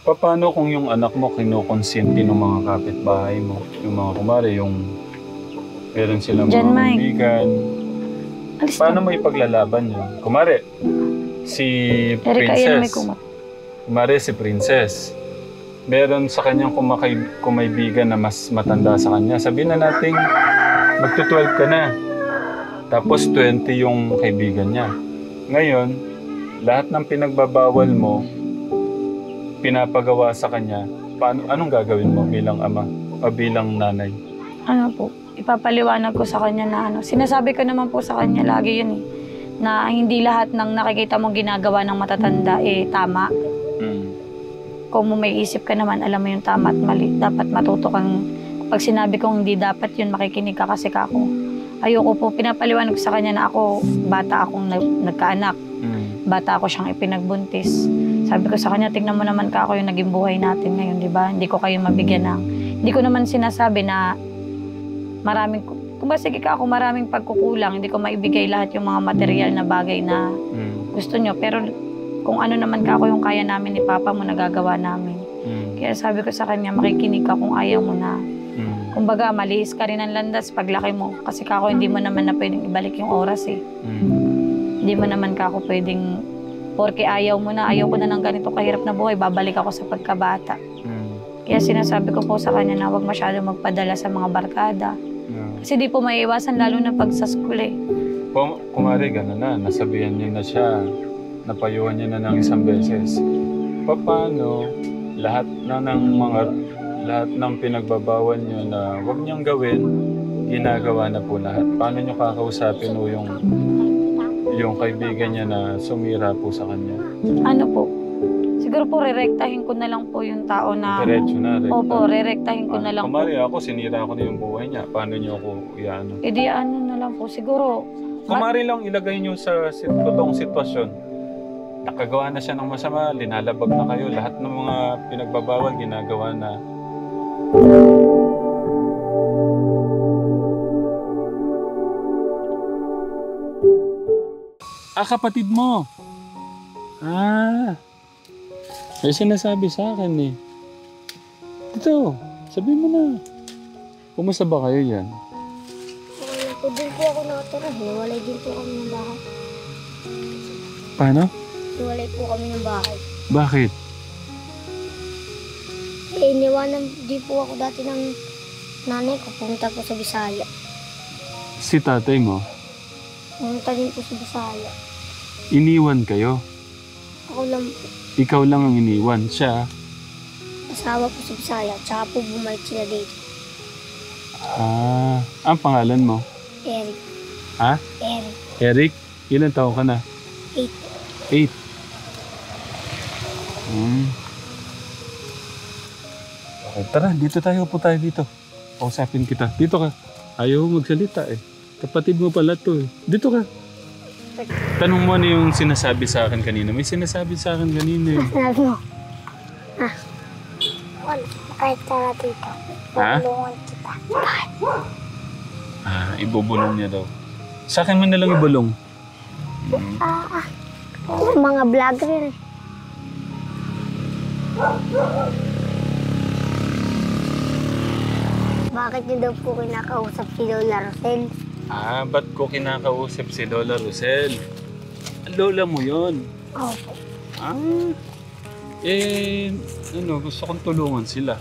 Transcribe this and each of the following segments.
Paano kung yung anak mo kinukonsinti ng mga kapitbahay mo? Yung mga kumare, yung meron silang Diyan, mga Mike. kaibigan. Alis Paano ka. mo ipaglalaban yun? Kumare, si Erika, ayan na may Princess. kumot. Kumare, si Princess. Meron sa kanyang kumaibigan na mas matanda sa kanya. Sabihin na natin, magto-12 ka na. Tapos 20 yung kaibigan niya. Ngayon, lahat ng pinagbabawal mo, pinapagawa sa kanya, anong gagawin mo bilang ama o bilang nanay? Ano po, ipapaliwanag ko sa kanya na ano. Sinasabi ko naman po sa kanya lagi yun eh. Na hindi lahat ng nakikita mong ginagawa ng matatanda tama. Kung may isip ka naman, alam mo yung tama at mali. Dapat matuto kang, pag sinabi kong hindi dapat yun, makikinig ka kasi kako. Ayoko po, pinapaliwanag ko sa kanya na ako, bata akong nagkaanak. Bata ako siyang ipinagbuntis. Sabi ko sa kanya, tingnan mo naman kako yung naging buhay natin ngayon, di ba? Hindi ko kayo mabigyan ng, hindi ko naman sinasabi na maraming, kung ba sige kako, maraming pagkukulang, hindi ko maibigay lahat yung mga material na bagay na gusto nyo. Pero kung ano naman kako yung kaya namin ni Papa mo, nagagawa namin. Kaya sabi ko sa kanya, makikinig ka kung ayaw mo na. Kumbaga, malihis ka rin ang landas paglaki mo. Kasi kako, hindi mo naman na pwedeng ibalik yung oras eh. Hindi mo naman kako pwedeng, porque ayaw mo na, ayaw ko na ng ganito kahirap na buhay, babalik ako sa pagkabata. Kaya sinasabi ko po sa kanya na huwag masyado magpadala sa mga barkada. Kasi di po maiiwasan, lalo na pag sa school eh. Kumari, gano'n na, nasabihan niyo na siya, napayuhan niya na ng isang beses. Paano lahat ng pinagbabawal niyo na huwag niyang gawin, ginagawa na po lahat? Paano niyo kakausapin o yung kaibigan niya na sumira po sa kanya? Ano po? Siguro po rerektahin ko na lang po yung tao na... Diretso na, rekta. Opo, rerektahin ko na lang po. Kumari ako, sinira ko na yung buhay niya. Paano niyo ako iano? E di ano na lang po, siguro... Kumari lang ilagay niyo sa totoong sitwasyon. Nakagawa na siya ng masama, linalabag na kayo, lahat ng mga pinagbabawal, ginagawa na. Kapatid mo. May sinasabi sa akin eh. Dito, sabihin mo na. Kumusta ba kayo yan? Po din po ako nakatira. Hiwalay din po kami ng bahay. Paano? Hiwalay po kami ng bahay. Bakit? Iniwanan din po ako dati ng nanay ko. Pumunta po sa Bisaya. Si tatay mo, Pumunta din po sa Bisaya. iniwan kayo. Ako lang po. Ikaw lang ang iniwan. Siya, Asawa po sa Bisaya. Tsaka po bumalik sila dito. ang pangalan mo? Eric. Ha? Eric. Eric? Ilan taon ka na? 8. 8. Okay, tara, dito tayo. Upo tayo dito. Kausapin kita. Dito ka. Ayaw magsalita eh. Kapatid mo pala to eh. Dito ka. Tanong mo ano yung sinasabi sa akin kanina. May sinasabi sa akin kanina eh. Sinabi mo. Wala. Kahit tara dito. Ha? Tulungan kita. Ibubulong niya daw. Sa akin man na lang ibulong. Mga vlogger rin. Bakit niyo daw po kinakausap si Lola Rosel? Ba't ko kinakausap si Lola Rosel? Lola mo yon. Opo. Gusto kong tulungan sila.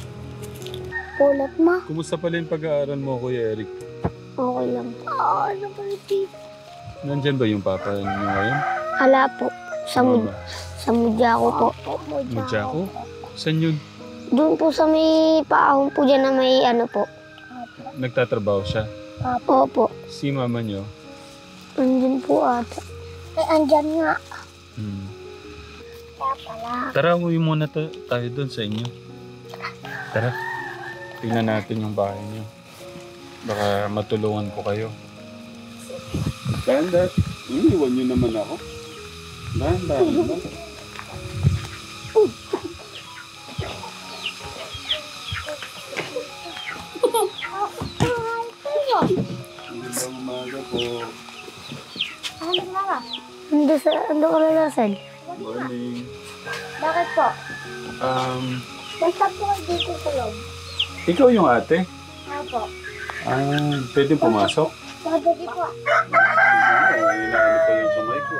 Ulat ma. Kumusta pala yung pag-aaral mo, Kuya Eric? Okay lang po. Ano ba yung Nandyan ba yung papa niyo ngayon? Ala po. Mama. Sa Mudyako po. Mudyako? Saan yun? Doon po sa may paahon po dyan na may ano po. Nagtatrabaho siya? Opo. Si mama niyo? Andyan po ata. Andyan nga. Kaya pala. Tara, uwi muna tayo doon sa inyo. Tara. Tingnan natin yung bahay niyo. Baka matulungan ko kayo. Dahan-dahan. Iniwan niyo naman ako. Dahan-dahan naman. Magandang umaga po. Ano mama? Ando ka na Rosel. Morning. Bakit po? Basta po dito sa loob. Ikaw yung ate? Apo. Pwede pumasok? Pwede po. Inaano pa yung kamay ko.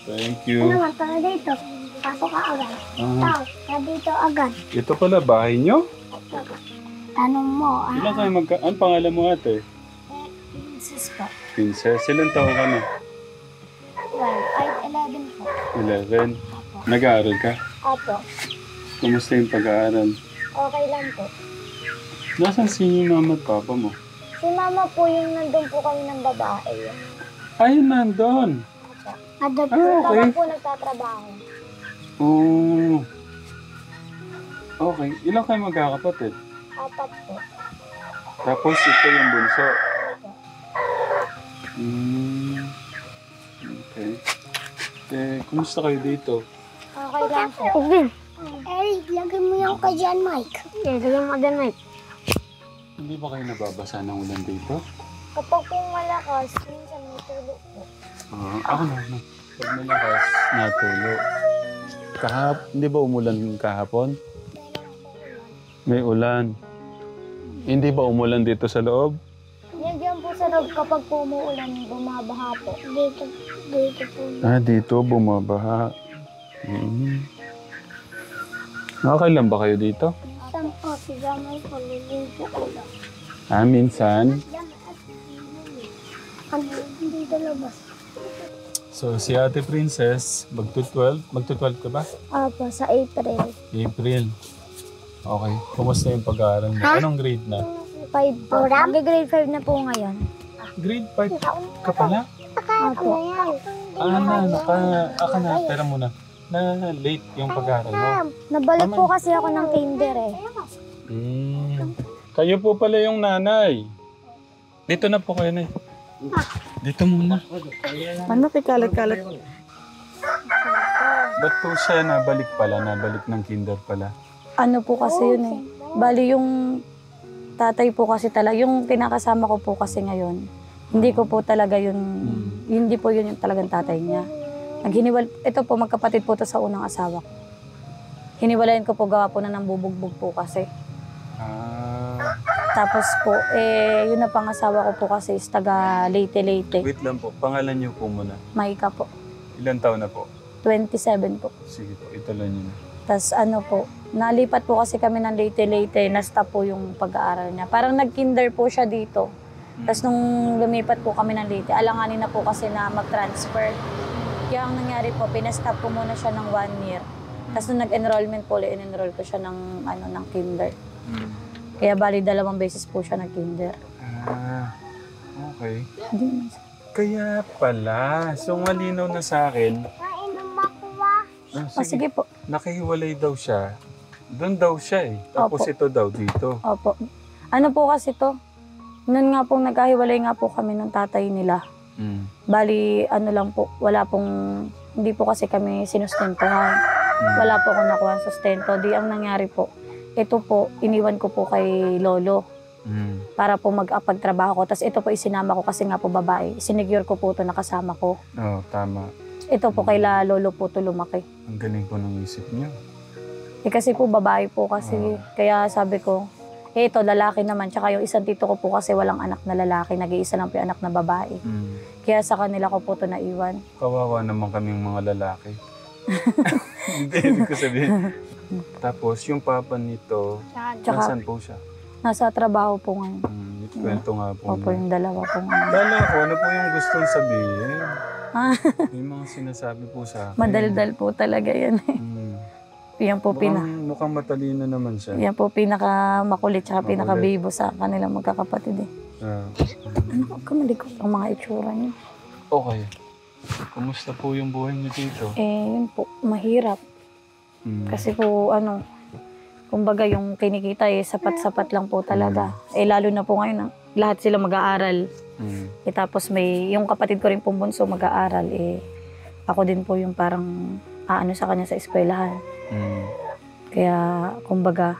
Thank you. Ano naman, tara dito. Pasok ka agad. Tara dito agad. Ito pala, bahay nyo? Tanong mo, Ilan kayo Ano pangalan mo ate? Princess po. Princess. Ilan taon ka na? 11 po. 11. Nag-aaral ka? Apo. Kumusta yung pag-aaral? Okay lang po. Nasaan si mama at papa mo? Si mama po yung nandun po kami ng babae. Ay, nandun. Nandun po, okay. baka po nagtatrabaho. Oh. Okay. Ilan kayo magkakapatid? 4 po. Tapos ito yung bunso. Okay. Kumusta kayo dito? Okay lang po. Okay. Eric, lagay mo yung kay John Mike. Lagay mo kay Mike. Hindi ba kayo nababasa ng ulan dito? Kapag po malakas, minsan may tulo po. Ako na. Pag malakas, natulo. Hindi ba umulan kahapon? May ulan. Hindi ba umulan dito sa loob? Yan dyan po sa loob kapag po umuulan, bumabaha po. Dito po. Dito bumabaha. Okay lang ba kayo dito? Saan po, si Gamay po, naging po ulan. Minsan. Dito labas. So, si Ate Princess, magto-12 ka ba? Opo, sa April. April. Okay. Kumusta yung pag-aaral mo? Anong grade na? 5 po. Grade 5 na po ngayon. Grade 5 ka pala? Opo. Aka na, pera muna. Na late yung pag-aaral mo. Nabalik po kasi ako ng kinder eh. Kayo po pala yung nanay. Dito na po kayo na. Dito muna. Ano kalat-kalat? Ba't po siya nabalik ng kinder pala? Ano po kasi yun eh. Bali yung tatay po kasi talaga, yung kinakasama ko po kasi ngayon, hindi ko po talaga yun, hindi po yun yung talagang tatay niya. Ito po, magkapatid po to sa unang asawa ko. Hiniwalayan ko po, gawa po na ng bubugbog po kasi. Tapos po, yun na pangasawa ko po kasi is taga Leyte. Wait lang po, pangalan niyo po muna. Maika po. Ilan taon na po? 27 po. Sige po, ituloy niyo na. Tapos ano po, nalipat po kasi kami ng Leyte, na-stop po yung pag-aaral niya. Parang nag-kinder po siya dito. Tapos nung lumipat po kami ng Leyte, alanganin na po kasi na mag-transfer. Kaya ang nangyari po, pinastop po muna siya ng 1 year. Tapos nung nag-enrollment po, in-enroll ko siya ng kinder. Kaya bali 2 beses po siya nag-kinder. Okay. Kaya pala, so malinaw na sa akin. Sige po. Nakahiwalay daw siya. Doon daw siya eh. Tapos Opo. ito daw dito. Opo. Ano po kasi to? Noon nga pong nagkahiwalay nga po kami ng tatay nila. Bali, ano lang po, hindi po kasi kami sinustentohan. Wala po akong nakuha ng sustento. Di ang nangyari po, ito po, iniwan ko po kay lolo. Para po mag-apagtrabaho ko. Tapos ito po isinama ko kasi nga po babae. Sinigure ko po ito nakasama ko. Tama. Ito po kay lolo po ito lumaki. Ang galing po ng isip niyo. Kasi po babae po kasi. Kaya sabi ko, ito lalaki naman. Tsaka yung isang tito ko po kasi walang anak na lalaki. Nag-iisa lang po yung anak na babae. Kaya sa kanila ko po ito naiwan. Kawawa naman kaming mga lalaki. Hindi, ibig ko sabihin. Tapos yung papa nito, Tsaka, nasaan po siya? nasa trabaho po ngayon. Kwento nga po. Opo, yung dalawa po ngayon. Dala ko, ano po yung gustong sabihin? May mga sinasabi po sa akin. Madaldal po talaga yan. Yan po mukhang matalino naman siya. Yan po pinaka-makulit tsaka pinaka-bibo sa kanilang magkakapatid eh. Ano ka malikot ang mga itsura niyo? Okay. Kumusta po yung buhay niyo dito? Yun po, mahirap. Kasi po, kumbaga yung kinikita sapat-sapat lang po talaga. Lalo na po ngayon, lahat sila mag-aaral. Tapos yung kapatid ko rin pong bunso mag-aaral. Ako din po yung parang sa kanya sa eskwelahan. Kaya, kumbaga,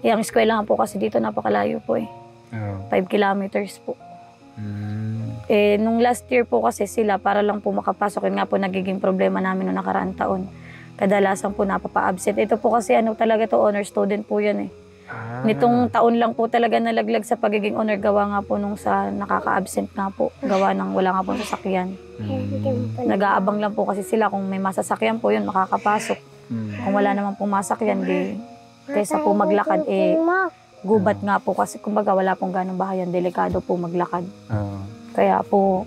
ang eskwelahan po kasi dito napakalayo po 5 kilometers po. Nung last year po kasi sila, para lang po makapasok, yun nga po nagiging problema namin noong nakaraang taon. kadalasan po napapa-absent. Ito po kasi ano talaga to, honor student po yan eh. Nitong taon lang po talaga nalaglag sa pagiging honor, gawa nga po nung sa nakaka-absent nga po, gawa ng wala nga po sasakyan. Nag-aabang lang po kasi sila kung may masasakyan po yun, makakapasok. Kung wala naman pong masakyan, di kaysa po maglakad, eh, gubat nga po kasi kumbaga wala pong ganong bahayan, delikado po maglakad. Kaya po,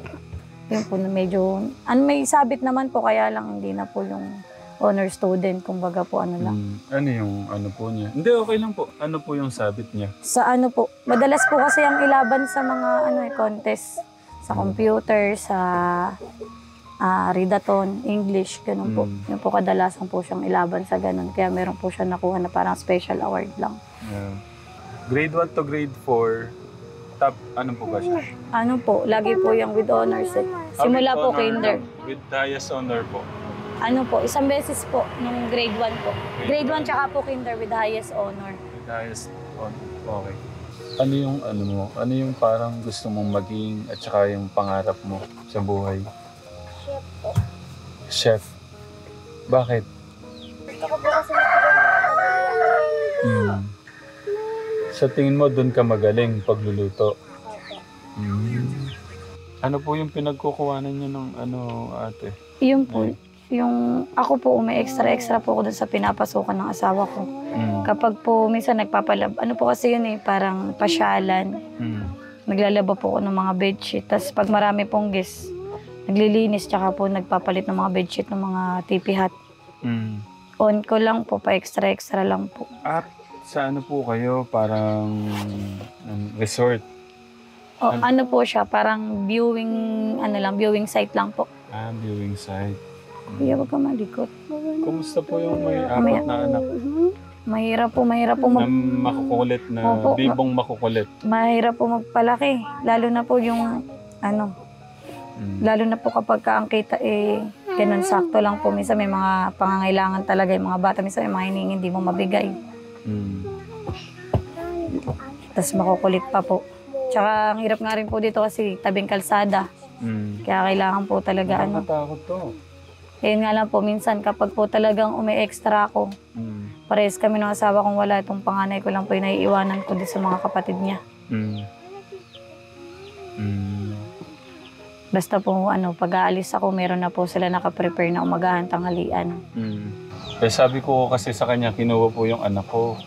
yun po medyo, may sabit naman po, kaya lang hindi na po yung honor student, kumbaga po ano lang. Ano yung ano po niya? Hindi, okay lang po. Ano po yung sabit niya? Sa ano po, madalas po kasi ang ilaban sa mga contest, sa computer, sa readathon, English, ganun po. Yung po kadalasan po siyang ilaban sa ganun. Kaya meron po siya nakuha na parang special award lang. Grade 1 to grade 4, top, ano po ba siya? Ano po, lagi po yung with honors eh. Simula po kinder. With highest honor po. Ano po, isang beses po, nung grade 1 po. Grade 1 tsaka po kinder with highest honor. With highest honor, okay. Ano yung ano mo? Ano yung parang gusto mong maging at saka yung pangarap mo sa buhay? Chef po. Chef. Bakit? Gusto ko po kasi Sa tingin mo, doon ka magaling pagluluto? Ano po yung pinagkukuhanan niyo ng ano, ate? Yun po, yung ako po, may extra po ako dun sa pinapasukan ng asawa ko. Kapag po minsan nagpapalab, ano po kasi yun eh, parang pasyalan. Naglalaba po ako ng mga bedsheet. Tapos pag marami pong guests, naglilinis, tsaka po nagpapalit ng mga bedsheet ng mga tipihat. On ko lang po, pa extra lang po. Sa ano po kayo? Parang resort? Ano po siya, parang viewing site lang po. Viewing site. Kuya, wag ka malikot. Kumusta po yung may apat na anak? Mahirap po Na makukulit na, Opo. bibong makukulit. Mahirap po magpalaki. Lalo na po yung, lalo na po kapag ang kita ganun sakto lang po. Minsan may mga pangangailangan talaga yung mga bata. Minsan may mga hiningi, hindi mo mabigay. Tapos makukulit pa po. Tsaka ang hirap nga rin po dito kasi tabing kalsada. Kaya kailangan po talaga Nakatakot to. Ayun nga lang po, minsan kapag po talagang umi-extra ako, parehas kami ng asawa kong wala, itong panganay ko lang po yung naiiwanan ko din sa mga kapatid niya. Basta po pag-aalis ako, meron na po sila nakaprepare na umagahan, tanghalian. Sabi ko kasi sa kanya, kinuha po yung anak ko.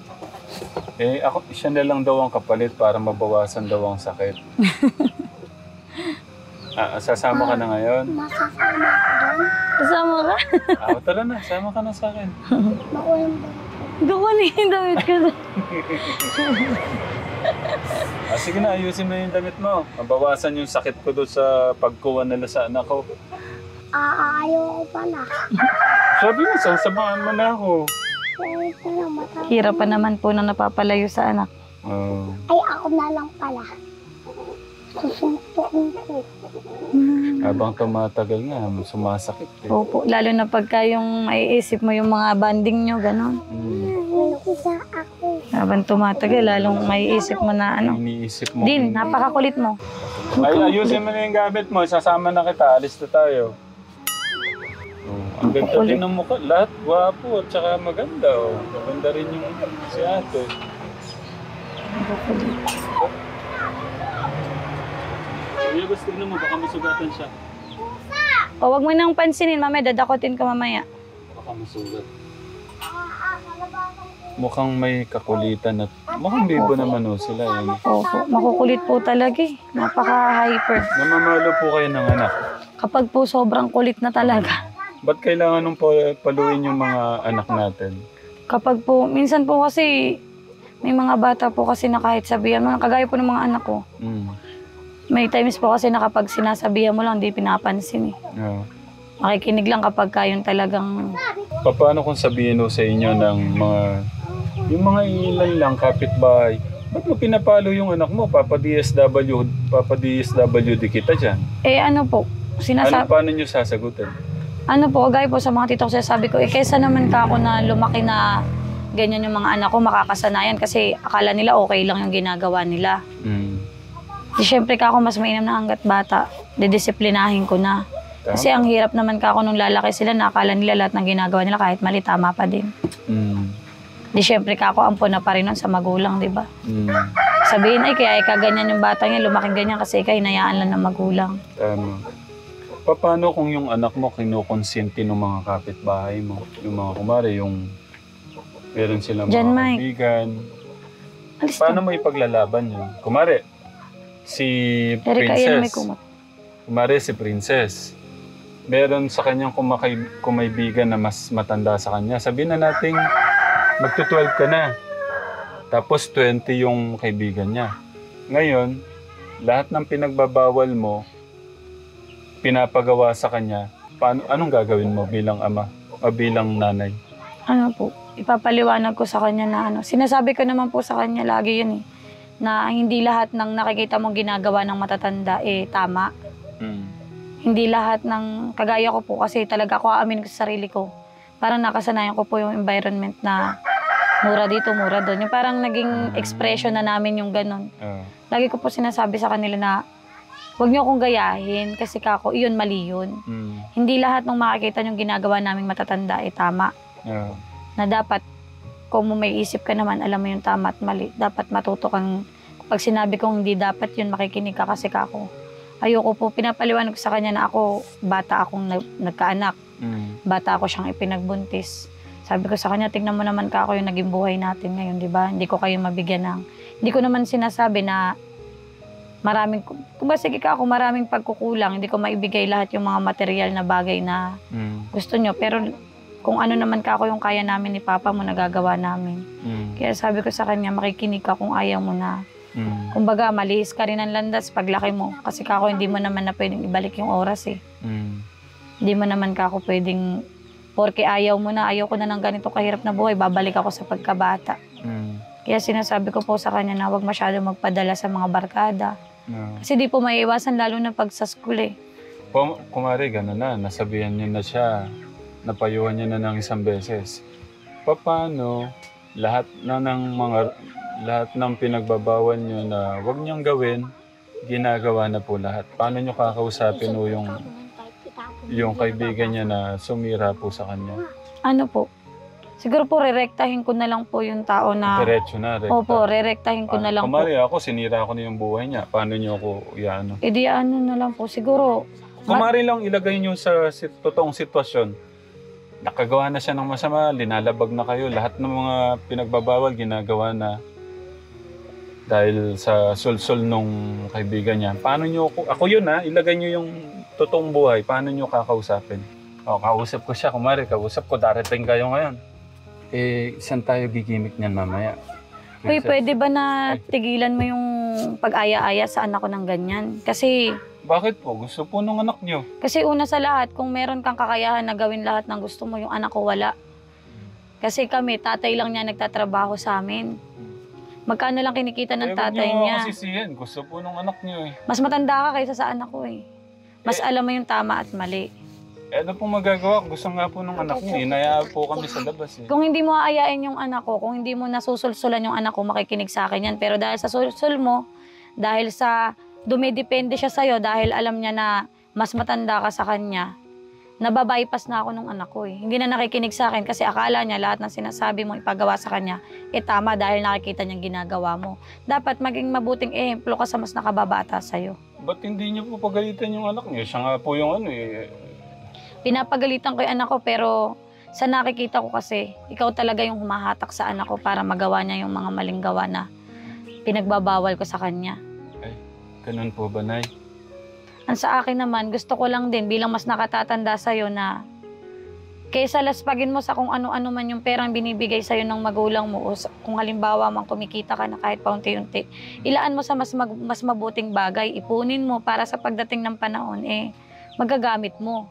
Siya na lang daw ang kapalit para mabawasan daw ang sakit. Sasama ka na ngayon? masasama ko doon. Kasama ka? Tara na, sama ka na sa akin. Makulang ba? Gawa na yung damit ko. Sige na, ayusin mo yung damit mo. Mabawasan yung sakit ko doon sa pagkuha nila sa anak ko. Ayaw ko pala. Sabi mo, sasamahan mo na ako. Ay, pala mata. Hirap pa naman po na napapalayo sa anak. Ay, ako na lang pala. Susuntukin ko. Habang tumatagal nga, sumasakit eh. Opo, lalo na pagka yung maiisip mo yung mga banding nyo, gano'n. Isa ako. Habang tumatagal, lalong maiisip mo na Iniisip mo. Din, napakakulit mo. Ayusin mo na yung gamit mo, sasama na kita, alis na tayo. Ang ganda din ng mukha, lahat gwapo at saka maganda. Maganda rin yung si ate. Kuya, gusto mo, baka masugatan siya. O, wag mo nang pansinin, mamaya, dadakotin ka mamaya. Baka masugat. Mukhang may kakulitan at mukhang bibo naman sila. Opo, makukulit po talaga eh. Napaka-hyper. Namamalo po kayo ng anak. Kapag po sobrang kulit na talaga. Ba't kailangan nung paluin yung mga anak natin? Kapag po, minsan po kasi, may mga bata po kasi na kahit sabihan mo, kagaya po ng mga anak ko. May times po kasi na kapag sinasabihan mo lang, hindi pinapansin eh. Makikinig lang kapag kayong talagang... Paano kung sabihin sa inyo ng yung mga ilan lang, kapitbahay, ba't mo pinapalo yung anak mo? Papa DSWD kita dyan. Ano po, Paano nyo sasagutin? Ano po, kagaya po sa mga tito ko, sabi ko, kaysa naman ka ako na lumaki na ganyan yung mga anak ko, makakasanayan kasi akala nila okay lang yung ginagawa nila. Di syempre ka ako mas mainam na hanggat bata, didisiplinahin ko na. Kasi ang hirap naman kako nung lalaki sila, nakakala nila lahat ng ginagawa nila kahit mali, tama pa din. Di syempre kako ampon na pa rin nun sa magulang, di ba? Sabihin, ay kaya ganyan yung bata niya, lumaking ganyan kasi hinayaan lang ng magulang. Tama. Paano kung yung anak mo kinukonsinti ng mga kapitbahay mo? Yung mga kumare, yung meron silang Diyan, mga Mike. kaibigan. Alis Paano mo ipaglalaban yun? Kumare, si Erika, ayan may Princess. kumot. Kumare, si Princess. Meron sa kanyang kumaibigan na mas matanda sa kanya. Sabihin na natin, magto-12 ka na. Tapos 20 yung kaibigan niya. Ngayon, lahat ng pinagbabawal mo, pinapagawa sa kanya, anong gagawin mo bilang ama o bilang nanay? Ano po, ipapaliwanag ko sa kanya na sinasabi ko naman po sa kanya lagi yun na hindi lahat ng nakikita mong ginagawa ng matatanda tama. Hindi lahat ng, kagaya ko po kasi talaga ako aamin ko sa sarili ko. Parang nakasanayan ko po yung environment na mura dito, mura doon. Yung parang naging expression na namin yung ganun. Lagi ko po sinasabi sa kanila na huwag niyo akong gayahin kasi kako, iyon mali yun. Hindi lahat ng makikita niyong ginagawa naming matatanda tama. Na dapat, kung may isip ka naman, alam mo yung tama at mali. Dapat matuto kang, pag sinabi kong hindi dapat yun, makikinig ka kasi kako. Ayoko po, pinapaliwanag ko sa kanya na ako, bata akong nagkaanak. Bata ako siyang ipinagbuntis. Sabi ko sa kanya, tignan mo naman kako yung naging buhay natin ngayon, di ba? Hindi ko kayo mabigyan ng, hindi ko naman sinasabi na maraming, kung sige ka ako, maraming pagkukulang, hindi ko maibigay lahat yung mga material na bagay na gusto nyo. Pero kung ano naman ka ako yung kaya namin ni Papa mo, nagagawa namin. Kaya sabi ko sa kanya, makikinig ka kung ayaw mo na. Kumbaga, malihis ka rin ang landas paglaki mo. Kasi kako, hindi mo naman na pwedeng ibalik yung oras Hindi mo naman kako pwedeng, porke ayaw mo na, ayaw ko na ng ganito kahirap na buhay, babalik ako sa pagkabata. Kaya sinasabi ko po sa kanya na huwag masyado magpadala sa mga barkada. Kasi di po maiiwasan, lalo na pag sa school Kumari, gano'n na. Nasabihan niyo na siya. Napayuhan niya na ng isang beses. Paano lahat ng pinagbabawal niyo na huwag niyong gawin, ginagawa na po lahat? Paano niyo kakausapin o yung kaibigan niya na sumira po sa kanya? Ano po? Siguro po, rerektahin ko na lang po yung tao na... Diretso na, rekta. Opo, rerektahin ko na lang po. Kumari ako, sinira ko na yung buhay niya. Paano niyo ako iano? Di ano na lang po. Siguro... Kumari lang ilagay niyo sa totoong sitwasyon. Nakagawa na siya ng masama, linalabag na kayo. Lahat ng mga pinagbabawal, ginagawa na. Dahil sa sulsul nung kaibigan niya. Paano niyo ako yun ilagay niyo yung totoong buhay. Paano niyo kakausapin? Kausap ko siya. Kumari, kausap ko, darating kayo ngayon. Saan tayo gigimik niyan mamaya? Uy, pwede ba na tigilan mo yung pag-aya-aya sa anak ko ng ganyan? Kasi... Bakit po? Gusto po nung anak niyo. Kasi una sa lahat, kung meron kang kakayahan na gawin lahat ng gusto mo, yung anak ko wala. Kasi kami, tatay lang niya nagtatrabaho sa amin. Magkano lang kinikita ng tatay niya? Kasi siyan. Gusto po nung anak niyo Mas matanda ka kaysa sa anak ko Mas alam mo yung tama at mali. Ano pong magagawa? Gusto nga po nung anak niyo. Inaya po kami sa labas Kung hindi mo aayain yung anak ko, kung hindi mo nasusulsulan yung anak ko, makikinig sa akin yan. Pero dahil sa sulsul mo, dahil sa dumidepende siya sa'yo, dahil alam niya na mas matanda ka sa kanya, nababypass na ako nung anak ko Hindi na nakikinig sa akin kasi akala niya lahat ng sinasabi mo ipagawa sa kanya, tama dahil nakikita niyang ginagawa mo. Dapat maging mabuting ehemplo ka sa mas nakababata sa'yo. Ba't hindi niyo po pagalitan yung anak niyo? Siya nga po yung Pinapagalitan ko yung anak ko pero sa nakikita ko kasi, ikaw talaga yung humahatak sa anak ko para magawa niya yung mga maling gawa na pinagbabawal ko sa kanya. Ganun po ba, Nay? Ang sa akin naman, gusto ko lang din bilang mas nakatatanda sa'yo na kaysa laspagin mo sa kung ano-ano man yung perang binibigay sa'yo ng magulang mo o kung halimbawa man kumikita ka na kahit paunti-unti, ilaan mo sa mas mabuting bagay, ipunin mo para sa pagdating ng panahon, magagamit mo.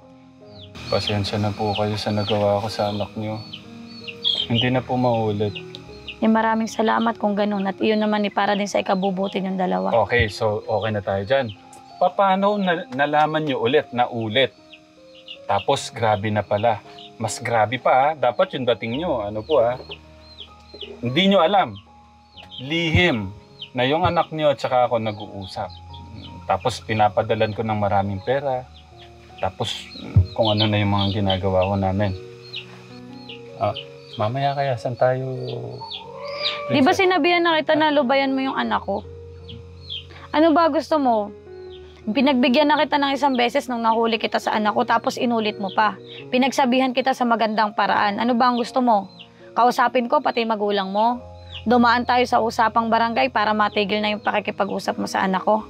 Pasensya na po kayo sa nagawa ko sa anak niyo. Hindi na po maulit. Maraming salamat kung ganun. At iyon naman para din sa ikabubuti yung dalawa. Okay, so okay na tayo dyan. Paano nalaman niyo ulit na ulit? Tapos grabe na pala. Mas grabe pa Dapat yung dating niyo. Ano po Hindi niyo alam. Lihim na yung anak niyo at saka ako nag-uusap. Tapos pinapadalan ko ng maraming pera. Tapos kung ano na yung mga ginagawa ko namin. Mamaya kaya, saan tayo? Di ba sinabihan na kita na lubayan mo yung anak ko? Ano ba gusto mo? Pinagbigyan na kita ng isang beses nung nahuli kita sa anak ko, tapos inulit mo pa. Pinagsabihan kita sa magandang paraan. Ano ba ang gusto mo? Kausapin ko pati magulang mo? Dumaan tayo sa usapang barangay para matigil na yung pakikipag-usap mo sa anak ko?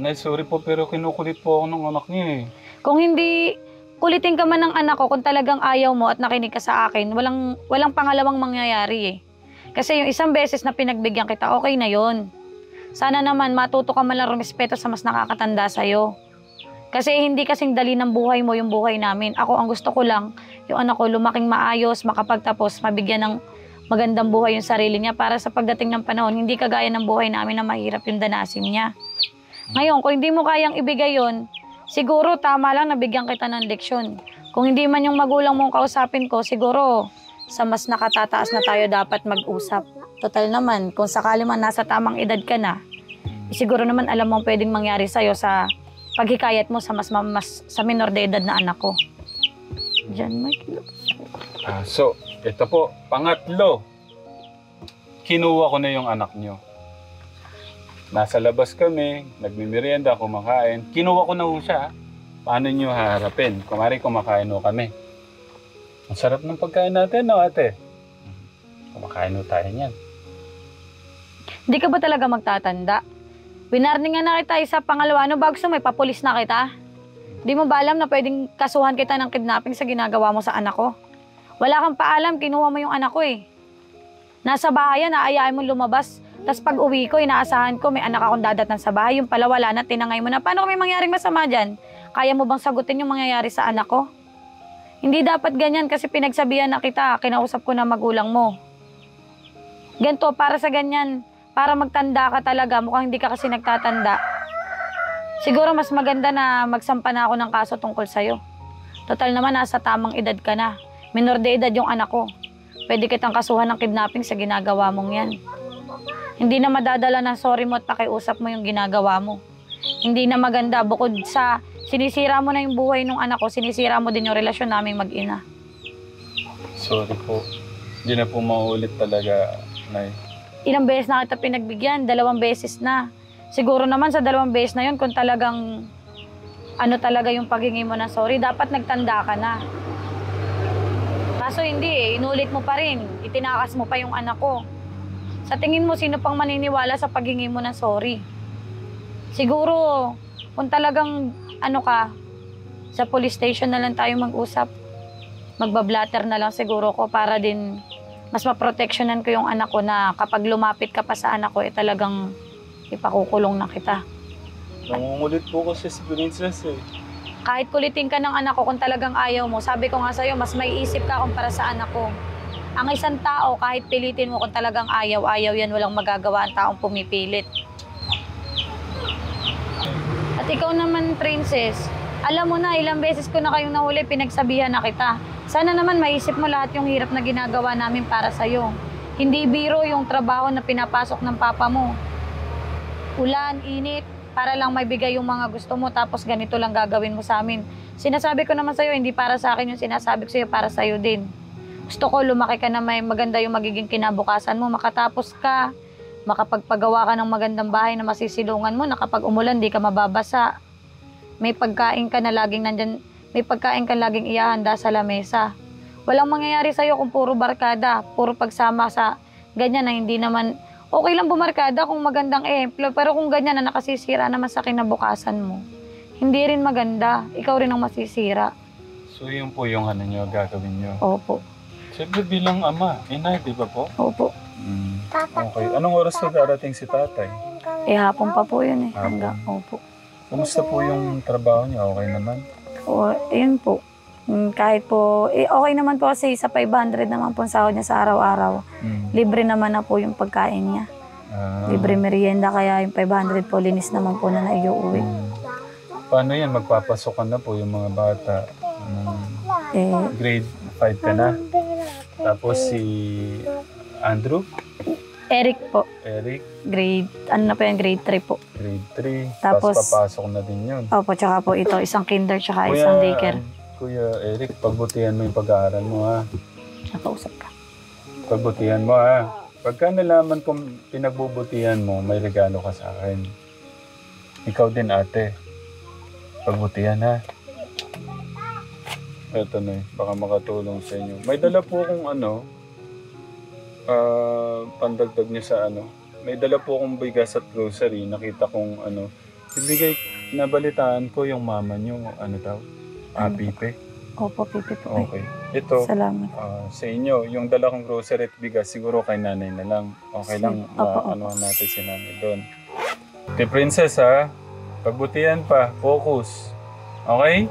Nay, sorry po, pero kinukulit po ako ng anak niya eh. Kung hindi kulitin ka man ng anak ko, kung talagang ayaw mo at nakinig ka sa akin, walang pangalawang mangyayari eh. Kasi yung isang beses na pinagbigyan kita, okay na yon. Sana naman matuto ka man lang rumispeto sa mas nakakatanda sa'yo. Kasi hindi kasing dali ng buhay mo yung buhay namin. Ako, ang gusto ko lang, yung anak ko lumaking maayos, makapagtapos, mabigyan ng magandang buhay yung sarili niya para sa pagdating ng panahon, hindi kagaya ng buhay namin na mahirap yung danasin niya. Ngayon, kung hindi mo kayang ibigay yon, siguro tama lang nabigyan kita ng leksyon. Kung hindi man yung magulang mong kausapin ko, siguro sa mas nakatataas na tayo dapat mag-usap. Total naman, kung sakali man nasa tamang edad ka na, siguro naman alam mo pwedeng mangyari sa'yo sa paghikayat mo sa mas sa minor de edad na anak ko. Diyan, Mike. So, ito po, pangatlo. Kinuha ko na yung anak nyo. Nasa labas kami, nagmimerienda, kumakain. Kinuha ko na ho siya. Paano nyo haharapin? Kumari kumakain ho kami. Ang sarap ng pagkain natin, no, ate? Kumakain ho tayo niyan. Hindi ka ba talaga magtatanda? Winarningan na kita isa pangalawa. Ano ba gusto mo? Ipapulis na kita? Di mo ba alam na pwedeng kasuhan kita ng kidnapping sa ginagawa mo sa anak ko? Wala kang paalam, kinuha mo yung anak ko eh. Nasa bahay yan, aayain mo lumabas. Tapos pag uwi ko, inaasahan ko, may anak akong dadatnan sa bahay. Yung pala wala na, tinangay mo na. Paano kung may mangyaring masama dyan? Kaya mo bang sagutin yung mangyayari sa anak ko? Hindi dapat ganyan kasi pinagsabihan na kita, kinausap ko na magulang mo. Ganito, para sa ganyan, para magtanda ka talaga, mukhang hindi ka kasi nagtatanda. Siguro mas maganda na magsampa na ako ng kaso tungkol sa'yo. Total naman, nasa tamang edad ka na. Minor de edad yung anak ko. Pwede kitang kasuhan ng kidnapping sa ginagawa mong yan. Hindi na madadala ng sorry mo at pakiusap mo yung ginagawa mo. Hindi na maganda. Bukod sa sinisira mo na yung buhay ng anak ko, sinisira mo din yung relasyon naming mag-ina. Sorry po. Hindi na po maulit talaga, Nay. Ilang beses na kita pinagbigyan, 2 beses na. Siguro naman sa 2 beses na yun, kung talagang ano talaga yung paghingi mo na sorry, dapat nagtanda ka na. Kaso hindi eh, inulit mo pa rin. Itinakas mo pa yung anak ko. Sa tingin mo, sino pang maniniwala sa paghingi mo ng sorry? Siguro, kung talagang ano ka, sa police station na lang tayo mag-usap. Magbablatter na lang siguro ko para din mas maproteksyonan ko yung anak ko na kapag lumapit ka pa sa anak ko, talagang ipakukulong na kita. Nangungulit po kasi si Princess eh. Kahit kulitin ka ng anak ko kung talagang ayaw mo, sabi ko nga sa'yo, mas may isip ka kumpara sa anak ko. Ang isang tao, kahit pilitin mo kung talagang ayaw yan, walang magagawa ang taong pumipilit. At ikaw naman, Princess, alam mo na, ilang beses ko na kayong nahuli, pinagsabihan na kita. Sana naman maisip mo lahat yung hirap na ginagawa namin para sa'yo. Hindi biro yung trabaho na pinapasok ng papa mo. Ulan, init, para lang maibigay yung mga gusto mo, tapos ganito lang gagawin mo sa amin. Sinasabi ko naman sa'yo, hindi para sa akin yung sinasabi ko sa'yo, para sa'yo din. Gusto ko lumaki ka na may maganda yung magiging kinabukasan mo, makatapos ka, makapagpagawa ka ng magandang bahay na masisilungan mo, na kapag umulan, di ka mababasa. May pagkain ka na laging nandyan, may pagkain ka laging ihahanda sa lamesa. Walang mangyayari sa'yo kung puro barkada, puro pagsama sa ganyan na hindi naman, okay lang bumarkada kung magandang ehemplo, pero kung ganyan na nakasisira naman sa kinabukasan mo, hindi rin maganda, ikaw rin ang masisira. So yun po yung ano nyo, gagawin nyo? Opo. Siyempre bilang ama, inay, di ba po? Opo. Okay. Anong oras na darating si tatay? Hapon pa po yun eh. Hapon. Hanggang, opo. Kumusta po yung trabaho niya? Okay naman? O, yun po. Kahit po, okay naman po kasi sa 500 naman po ang sahod niya sa araw-araw. Libre naman na po yung pagkain niya. Libre merienda, kaya yung 500 po, linis naman po na naiuwi. Paano yan? Magpapasokan na po yung mga bata. Grade 5 ka na. Tapos si Andrew? Eric po. Eric, Ano na po yan, grade 3 po. grade 3. Tapos- Tapos papasok na din yun. Opo, tsaka po ito, isang kinder, tsaka isang daycare. Kuya Eric, pagbutihan mo yung pag-aaral mo ha. Nakausap ka. Pagbutihan mo ha. Pagka nalaman kong pinagbubutihan mo, may regalo ka sa akin. Ikaw din ate. Pagbutihan ha. Eto na baka makatulong sa inyo. May dala po akong pandagdag niyo sa May dala po akong bigas at grocery. Nakita kong ibigay, nabalitaan ko yung mama niyo, Pipe. Opo, pipi po. Okay. Ito, Salamat. sa inyo, yung dala kong grocery at bigas, siguro kay nanay na lang. Okay lang, Opo. natin si nanay doon. Princess ha, pagbutihan pa, focus. Okay?